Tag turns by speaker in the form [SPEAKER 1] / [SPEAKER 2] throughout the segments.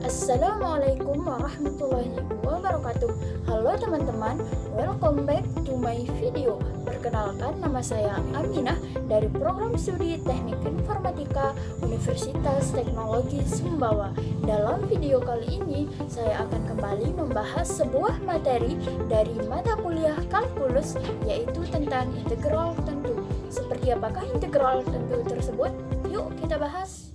[SPEAKER 1] Assalamualaikum warahmatullahi wabarakatuh. Halo teman-teman, welcome back to my video. Perkenalkan, nama saya Aminah dari program studi Teknik Informatika Universitas Teknologi Sumbawa. Dalam video kali ini, saya akan kembali membahas sebuah materi dari mata kuliah kalkulus, yaitu tentang integral tentu. Seperti apakah integral tentu tersebut? Yuk kita bahas.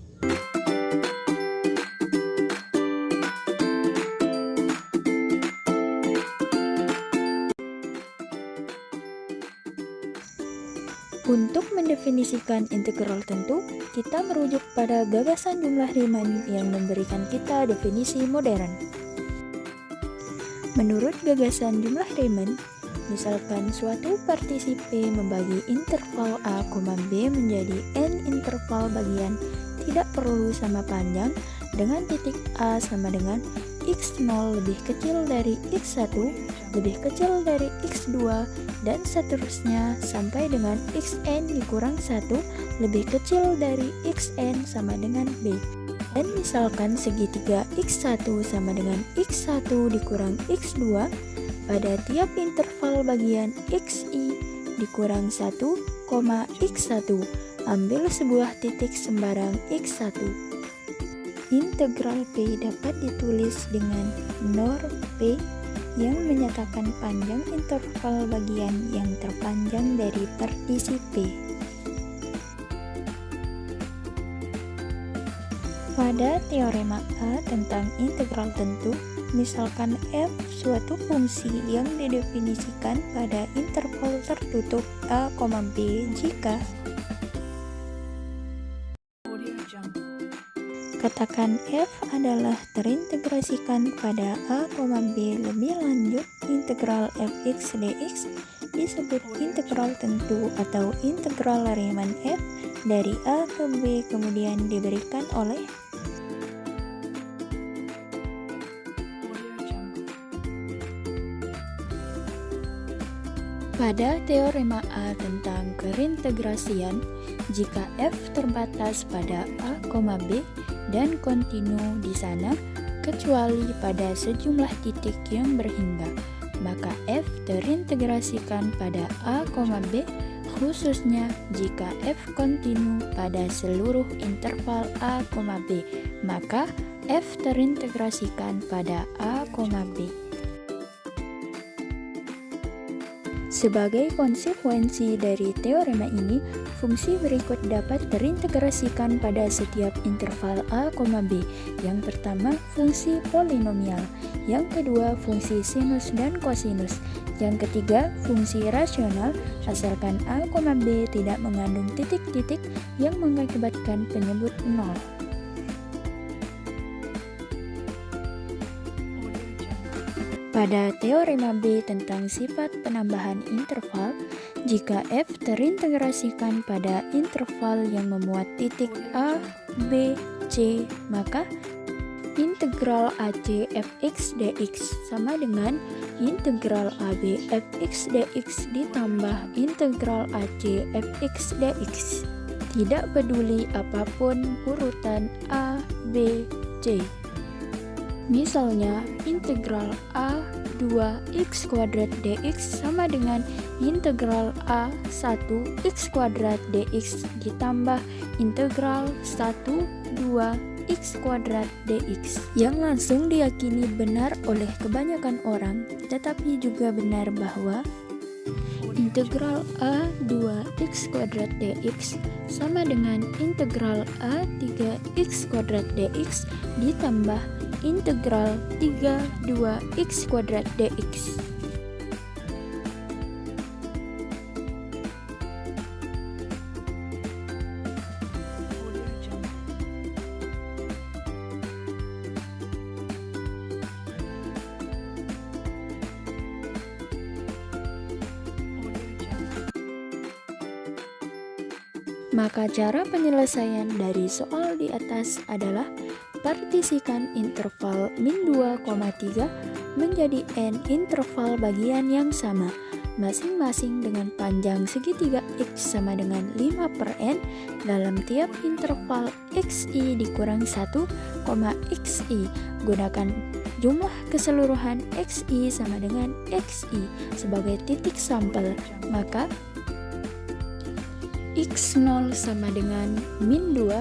[SPEAKER 1] Untuk mendefinisikan integral tentu, kita merujuk pada gagasan jumlah Riemann yang memberikan kita definisi modern. Menurut gagasan jumlah Riemann, misalkan suatu partisi P membagi interval A, B menjadi n interval bagian tidak perlu sama panjang dengan titik A sama dengan x0 lebih kecil dari x1, lebih kecil dari x2, dan seterusnya sampai dengan xn dikurang 1 lebih kecil dari xn sama dengan b. Dan misalkan segitiga x1 sama dengan x1 dikurang x2 pada tiap interval bagian xi dikurang 1, x1, ambil sebuah titik sembarang x1. Integral P dapat ditulis dengan nor P yang menyatakan panjang interval bagian yang terpanjang dari partisi P. Pada teorema A tentang integral tentu, misalkan f suatu fungsi yang didefinisikan pada interval tertutup A, B jika katakan f adalah terintegrasikan pada A, B lebih lanjut integral fx dx disebut integral tentu atau integral Riemann f dari A ke B kemudian diberikan oleh pada teorema A tentang kerintegrasian, jika f terbatas pada A, B dan kontinu di sana kecuali pada sejumlah titik yang berhingga, maka f terintegrasikan pada A, B khususnya jika f kontinu pada seluruh interval A, B, maka f terintegrasikan pada A, B. Sebagai konsekuensi dari teorema ini, fungsi berikut dapat terintegrasikan pada setiap interval A, B. Yang pertama, fungsi polinomial. Yang kedua, fungsi sinus dan kosinus. Yang ketiga, fungsi rasional, asalkan A, B tidak mengandung titik-titik yang mengakibatkan penyebut nol. Pada teorema B tentang sifat penambahan interval, jika f terintegrasikan pada interval yang memuat titik A, B, C, maka integral AC fx dx sama dengan integral AB fx dx ditambah integral AC fx dx. Tidak peduli apapun urutan A, B, C. Misalnya, integral A2 x kuadrat dx sama dengan integral A1 x kuadrat dx ditambah integral 1, 2 x kuadrat dx yang langsung diyakini benar oleh kebanyakan orang, tetapi juga benar bahwa integral A2 x kuadrat dx sama dengan integral A3 x kuadrat dx ditambah integral 3, 2 x kuadrat dx. Maka cara penyelesaian dari soal di atas adalah partisikan interval min 2,3 menjadi n interval bagian yang sama. masing-masing dengan panjang segitiga X sama dengan 5/n dalam tiap interval XI dikurang 1, XI. Gunakan jumlah keseluruhan XI sama dengan XI sebagai titik sampel, maka X0 sama dengan min 2,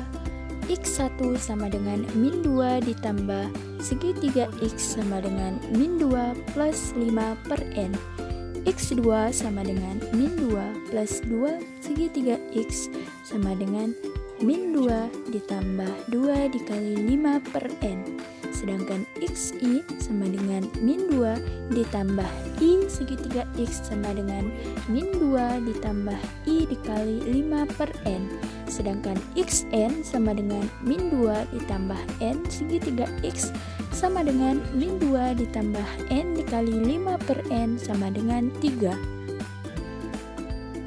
[SPEAKER 1] X1 sama dengan min 2 ditambah segitiga X sama dengan min 2 plus 5/n. X2 sama dengan min 2 plus 2 segitiga X sama dengan min 2 ditambah 2 dikali 5/n. Sedangkan XI sama dengan min 2 ditambah I segitiga X sama dengan min 2 ditambah I dikali 5/n. Sedangkan XN sama dengan min 2 ditambah N segitiga X sama dengan min 2 ditambah N dikali 5/n sama dengan 3.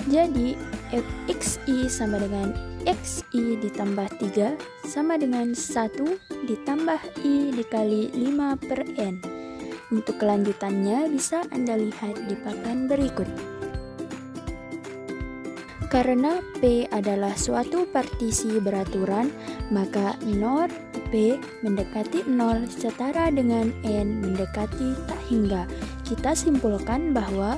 [SPEAKER 1] Jadi Fxi sama dengan Xi ditambah 3 sama dengan 1 ditambah I dikali 5/n. Untuk kelanjutannya bisa Anda lihat di papan berikut. Karena P adalah suatu partisi beraturan, maka NOR P mendekati 0 setara dengan N mendekati tak hingga. Kita simpulkan bahwa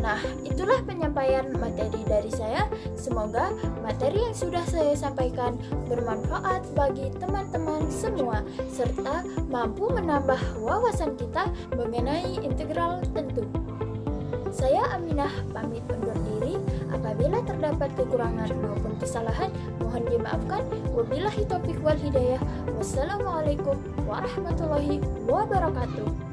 [SPEAKER 1] Nah, itulah penyampaian materi dari saya. Semoga materi yang sudah saya sampaikan bermanfaat bagi teman-teman semua, serta mampu menambah wawasan kita mengenai integral tentu. Saya Aminah pamit undur diri. Apabila terdapat kekurangan maupun kesalahan, mohon dimaafkan. Wabillahi taufiq wal hidayah. Wassalamualaikum warahmatullahi wabarakatuh.